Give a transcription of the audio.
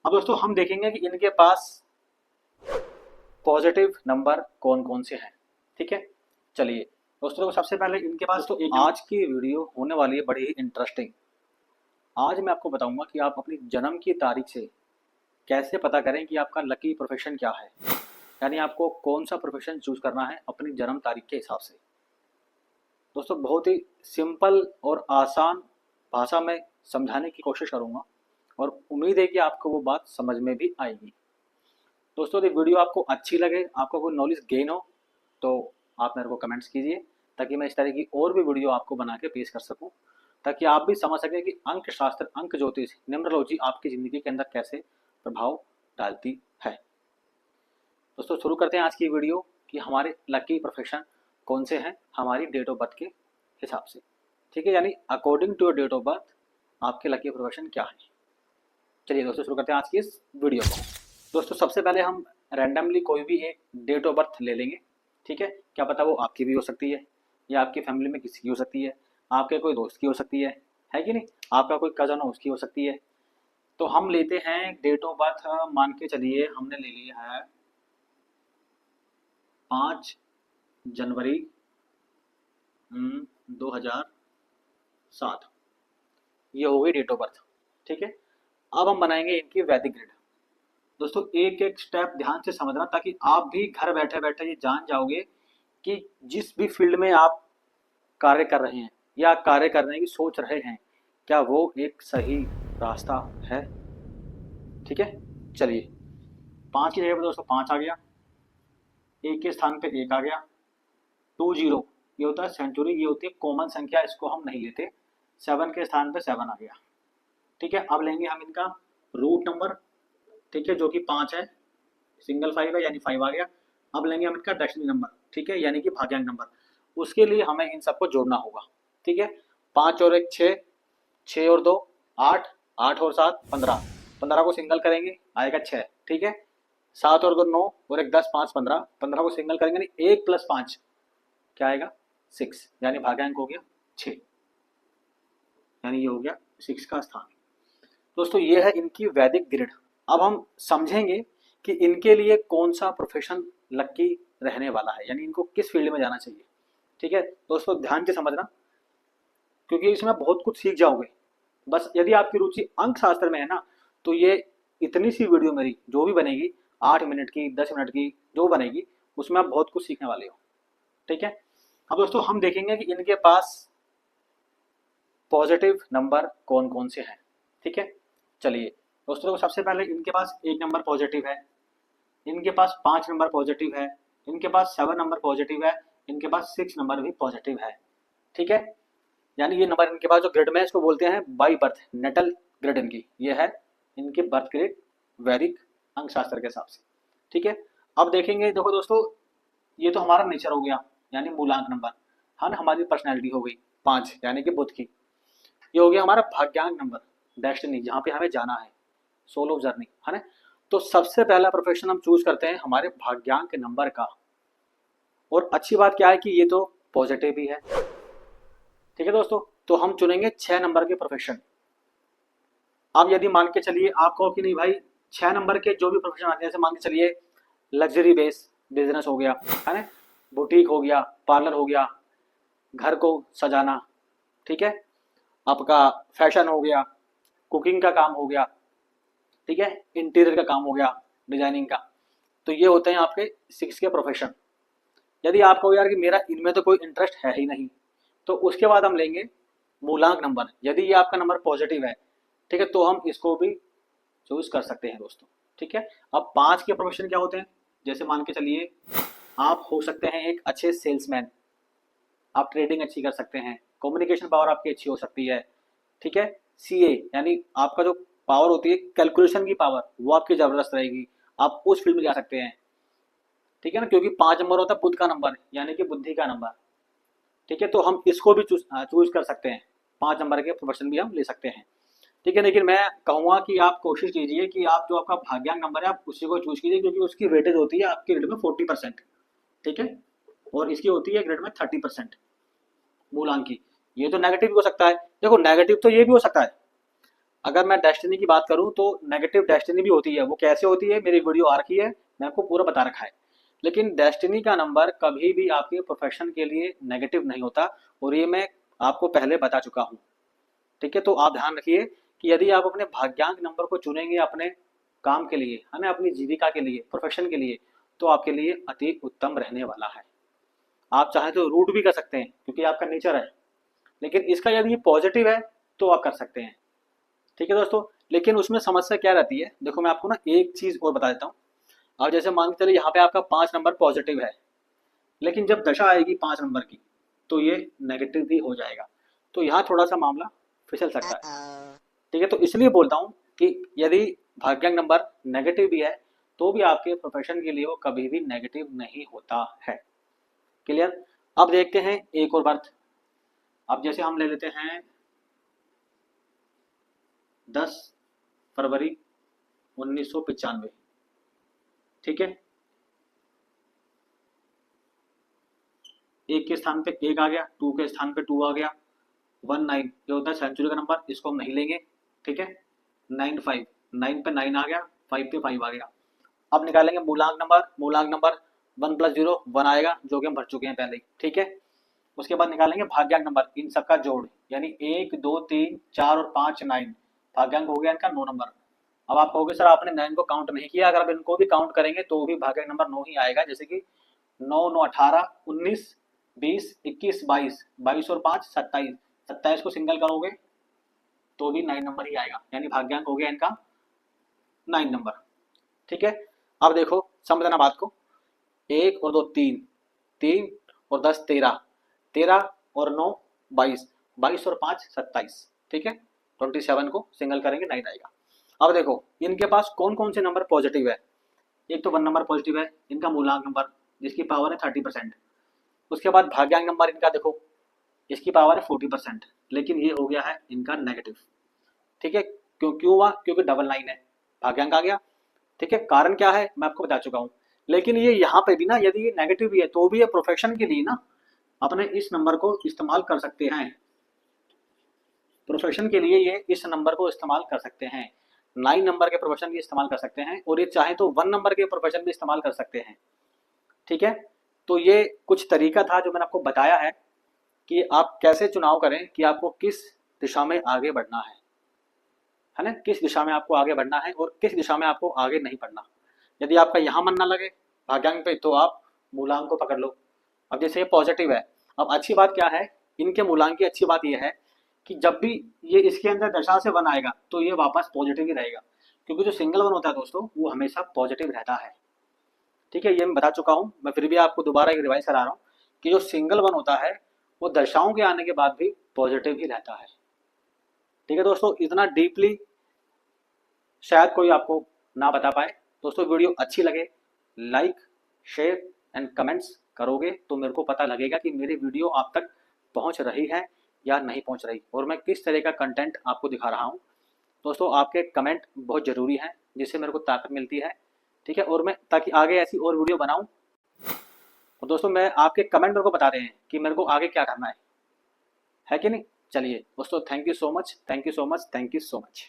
अब दोस्तों हम देखेंगे कि इनके पास पॉजिटिव नंबर कौन कौन से हैं। ठीक है, चलिए दोस्तों सबसे पहले इनके पास तो आज की वीडियो होने वाली है बड़ी ही इंटरेस्टिंग। आज मैं आपको बताऊंगा कि आप अपनी जन्म की तारीख से कैसे पता करें कि आपका लकी प्रोफेशन क्या है, यानी आपको कौन सा प्रोफेशन चूज करना है अपनी जन्म तारीख के हिसाब से। दोस्तों बहुत ही सिंपल और आसान भाषा में समझाने की कोशिश करूंगा और उम्मीद है कि आपको वो बात समझ में भी आएगी। दोस्तों यदि वीडियो आपको अच्छी लगे, आपको कोई नॉलेज गेन हो, तो आप मेरे को कमेंट्स कीजिए ताकि मैं इस तरह की और भी वीडियो आपको बना के पेश कर सकूं, ताकि आप भी समझ सकें कि अंक शास्त्र, अंक ज्योतिष, न्यूमरोलॉजी आपकी ज़िंदगी के अंदर कैसे प्रभाव डालती है। दोस्तों शुरू करते हैं आज की वीडियो कि हमारे लकी प्रोफेशन कौन से हैं हमारी डेट ऑफ बर्थ के हिसाब से। ठीक है, यानी according to your date of birth आपके लकी प्रोफेशन क्या है। चलिए दोस्तों शुरू करते हैं आज की इस वीडियो को। दोस्तों सबसे पहले हम रैंडमली कोई भी एक डेट ऑफ बर्थ ले लेंगे। ठीक है, क्या पता वो आपकी भी हो सकती है या आपकी फैमिली में किसी की हो सकती है, आपके कोई दोस्त की हो सकती है कि नहीं, आपका कोई कज़न हो उसकी हो सकती है। तो हम लेते हैं डेट ऑफ बर्थ, मान के चलिए हमने ले लिया है 5 जनवरी 2007। ये हो गई डेट ऑफ बर्थ। ठीक है, अब हम बनाएंगे इनकी वैदिक ग्रिड। दोस्तों एक एक स्टेप ध्यान से समझना ताकि आप भी घर बैठे बैठे ये जान जाओगे कि जिस भी फील्ड में आप कार्य कर रहे हैं या कार्य करने की सोच रहे हैं, क्या वो एक सही रास्ता है। ठीक है, चलिए 5 की जगह पर दोस्तों 5 आ गया, 1 के स्थान पे 1 आ गया, 20 ये होता है सेंचुरी, ये होती है कॉमन संख्या, इसको हम नहीं लेते। 7 के स्थान पे 7 आ गया। ठीक है, अब लेंगे हम इनका रूट नंबर। ठीक है, जो कि 5 है, सिंगल 5 है यानी 5 आ गया। अब लेंगे हम इनका डेस्टिनी नंबर। ठीक है, यानी कि भाग्यांक नंबर। उसके लिए हमें इन सबको जोड़ना होगा। ठीक है, 5 और 1 6, 6 और 2 8, 8 और 7 15, 15 को सिंगल करेंगे आएगा 6। ठीक है, 7 और 2 9 और 1 10 5 15, 15 को सिंगल करेंगे नहीं 1 + 5 क्या आएगा 6, यानी भाग्यांक हो गया 6, यानी ये हो गया 6 का स्थान। दोस्तों ये है इनकी वैदिक ग्रिड। अब हम समझेंगे कि इनके लिए कौन सा प्रोफेशन लकी रहने वाला है, यानी इनको किस फील्ड में जाना चाहिए। ठीक है दोस्तों ध्यान से समझना, क्योंकि इसमें बहुत कुछ सीख जाओगे। बस यदि आपकी रुचि अंक शास्त्र में है ना, तो ये इतनी सी वीडियो मेरी जो भी बनेगी 8 मिनट की 10 मिनट की जो बनेगी, उसमें आप बहुत कुछ सीखने वाले हो। ठीक है, अब दोस्तों हम देखेंगे कि इनके पास पॉजिटिव नंबर कौन कौन से हैं। ठीक है, चलिए दोस्तों सबसे पहले इनके पास 1 नंबर पॉजिटिव है, इनके पास 5 नंबर पॉजिटिव है, इनके पास 7 नंबर पॉजिटिव है, इनके पास 6 नंबर भी पॉजिटिव है। ठीक है, यानी ये नंबर इनके पास जो ग्रिड में है इसको बोलते हैं बाई बर्थ नेटल ग्रिड। इनकी ये है इनके बर्थ ग्रिड वैदिक अंक शास्त्र के हिसाब से। ठीक है, अब देखेंगे, देखो दोस्तों ये तो हमारा नेचर हो गया यानी मूलांक नंबर, है ना, हमारी पर्सनैलिटी हो गई 5 यानी कि बुध की। ये हो गया हमारा भाग्यांक नंबर, डेस्टिनी, जहाँ पे हमें जाना है, सोल ऑफ जर्नी, है ना। तो सबसे पहला प्रोफेशन हम चूज करते हैं हमारे भाग्यांक नंबर का। और अच्छी बात क्या है कि ये तो पॉजिटिव भी है। ठीक है दोस्तों, तो हम चुनेंगे 6 नंबर के प्रोफेशन। अब यदि मान के चलिए आप कहो कि नहीं भाई 6 नंबर के जो भी प्रोफेशन आते हैं, जैसे मान के चलिए लग्जरी बेस बिजनेस हो गया, है ना, बुटीक हो गया, पार्लर हो गया, घर को सजाना, ठीक है, आपका फैशन हो गया, कुकिंग का काम हो गया, ठीक है, इंटीरियर का काम हो गया, डिजाइनिंग का, तो ये होते हैं आपके 6 के प्रोफेशन। यदि आप कहो यार कि मेरा इनमें तो कोई इंटरेस्ट है ही नहीं, तो उसके बाद हम लेंगे मूलांक नंबर। यदि ये आपका नंबर पॉजिटिव है, ठीक है, तो हम इसको भी चूज कर सकते हैं दोस्तों। ठीक है, अब 5 के प्रोफेशन क्या होते हैं, जैसे मान के चलिए आप हो सकते हैं एक अच्छे सेल्समैन, आप ट्रेडिंग अच्छी कर सकते हैं, कम्युनिकेशन पावर आपकी अच्छी हो सकती है। ठीक है, सीए यानी आपका जो पावर होती है कैलकुलेशन की पावर, वो आपकी जबरदस्त रहेगी, आप उस फील्ड में जा सकते हैं। ठीक है ना, क्योंकि 5 नंबर होता है बुध का नंबर यानी कि बुद्धि का नंबर। ठीक है, तो हम इसको भी चूज कर सकते हैं, 5 नंबर के प्रोफेशन भी हम ले सकते हैं। ठीक है, लेकिन मैं कहूँगा कि आप कोशिश कीजिए कि आप जो आपका भाग्यांक नंबर है आप उसी को चूज कीजिए, क्योंकि उसकी वेटेज होती है आपके ग्रेड में 40%। ठीक है, और इसकी होती है ग्रेड में 30% मूलांक की। ये तो नेगेटिव भी हो सकता है, देखो नेगेटिव तो ये भी हो सकता है, अगर मैं डेस्टिनी की बात करूं तो नेगेटिव डेस्टिनी भी होती है। वो कैसे होती है, मेरी वीडियो आ रखी है, मैं आपको पूरा बता रखा है। लेकिन डेस्टिनी का नंबर कभी भी आपके प्रोफेशन के लिए नेगेटिव नहीं होता, और ये मैं आपको पहले बता चुका हूँ। ठीक है, तो आप ध्यान रखिए कि यदि आप अपने भाग्यांक नंबर को चुनेंगे अपने काम के लिए, है ना, अपनी जीविका के लिए, प्रोफेशन के लिए, तो आपके लिए अति उत्तम रहने वाला है। आप चाहे तो रूट भी कर सकते हैं क्योंकि आपका नेचर है, लेकिन इसका यदि पॉजिटिव है तो आप कर सकते हैं। ठीक है दोस्तों, लेकिन उसमें समस्या क्या रहती है, देखो मैं आपको ना एक चीज और बता देता हूँ। अब जैसे मान के चलिए यहाँ पे आपका 5 नंबर पॉजिटिव है, लेकिन जब दशा आएगी 5 नंबर की तो ये नेगेटिव भी हो जाएगा, तो यहाँ थोड़ा सा मामला फिसल सकता है। ठीक है, तो इसलिए बोलता हूँ कि यदि भाग्यांक नंबर नेगेटिव भी है तो भी आपके प्रोफेशन के लिए वो कभी भी नेगेटिव नहीं होता है। क्लियर। अब देखते हैं एक और बर्थ। अब जैसे हम ले लेते हैं 10 फरवरी 1995। ठीक है, एक के स्थान पे एक आ गया, टू के स्थान पे टू आ गया, 19 जो होता है सेंचुरी का नंबर, इसको हम नहीं लेंगे। ठीक है, 95, 9 पे 9 आ गया, 5 पे 5 आ गया। अब निकालेंगे मूलांक नंबर। मूलांक नंबर 1 + 0 1 आएगा, जो कि हम भर चुके हैं पहले ही। ठीक है, उसके बाद निकालेंगे भाग्यांक नंबर, इन सबका जोड़, यानी 1 2 3 4 और 5 9, भाग्यांक हो गया इनका 9 नंबर। अब आप कहोगे सर आपने 9 को काउंट नहीं किया, अगर आप इनको भी काउंट करेंगे तो भी भाग्यांक नंबर 9 ही आएगा। जैसे कि 9 9 18 19 20 21 22, 22 और 5 27, 27 को सिंगल करोगे तो भी 9 नंबर ही आएगा, यानी भाग्यांक हो गया इनका 9 नंबर। ठीक है, अब देखो समझना बात को, 1 और 2 3, 3 और 10 13, 13 और 9 22, 22 और 5 27। ठीक है, 27 को सिंगल करेंगे 9 आएगा। अब देखो इनके पास कौन कौन से नंबर पॉजिटिव है। एक तो 1 नंबर पॉजिटिव है, इनका मूलांक नंबर जिसकी पावर है 30%। उसके बाद भाग्यांक नंबर इनका देखो, इसकी पावर है 40%, लेकिन ये हो गया है इनका नेगेटिव। ठीक है, क्यों हुआ, क्योंकि 99 है, भाग्यांक आ गया। ठीक है, कारण क्या है मैं आपको बता चुका हूँ। लेकिन ये यहाँ पे भी ना, यदि ये नेगेटिव भी है तो भी ये प्रोफेशन के लिए ना अपने इस नंबर को इस्तेमाल कर सकते हैं। प्रोफेशन के लिए ये इस नंबर को इस्तेमाल कर सकते हैं, 9 नंबर के प्रोफेशन भी इस्तेमाल कर सकते हैं, और ये चाहे तो 1 नंबर के प्रोफेशन भी इस्तेमाल कर सकते हैं। ठीक है, तो ये कुछ तरीका था जो मैंने आपको बताया है कि आप कैसे चुनाव करें कि आपको किस दिशा में आगे बढ़ना है ना, किस दिशा में आपको आगे बढ़ना है और किस दिशा में आपको आगे नहीं बढ़ना। यदि आपका यहाँ मन ना लगे भाग्यांक पे तो आप मूलांक को पकड़ लो। अब जैसे ये पॉजिटिव है, अब अच्छी बात क्या है इनके मूलांक की, अच्छी बात यह है कि जब भी ये इसके अंदर दशा से 1 आएगा तो ये वापस पॉजिटिव ही रहेगा, क्योंकि जो सिंगल 1 होता है दोस्तों वो हमेशा पॉजिटिव रहता है। ठीक है, ये मैं बता चुका हूँ, मैं फिर भी आपको दोबारा एक रिवाइज करा रहा हूँ कि जो सिंगल 1 होता है वो दशाओं के आने के बाद भी पॉजिटिव ही रहता है। ठीक है दोस्तों, इतना डीपली शायद कोई आपको ना बता पाए। दोस्तों वीडियो अच्छी लगे लाइक शेयर एंड कमेंट्स करोगे तो मेरे को पता लगेगा कि मेरी वीडियो आप तक पहुंच रही है या नहीं पहुंच रही, और मैं किस तरह का कंटेंट आपको दिखा रहा हूं। दोस्तों आपके कमेंट बहुत ज़रूरी हैं, जिससे मेरे को ताकत मिलती है। ठीक है, और मैं ताकि आगे ऐसी और वीडियो बनाऊं, और दोस्तों मैं आपके कमेंट मेरे को बता रहे हैं कि मेरे को आगे क्या करना है कि नहीं। चलिए दोस्तों, thank you so much, thank you so much, thank you so much.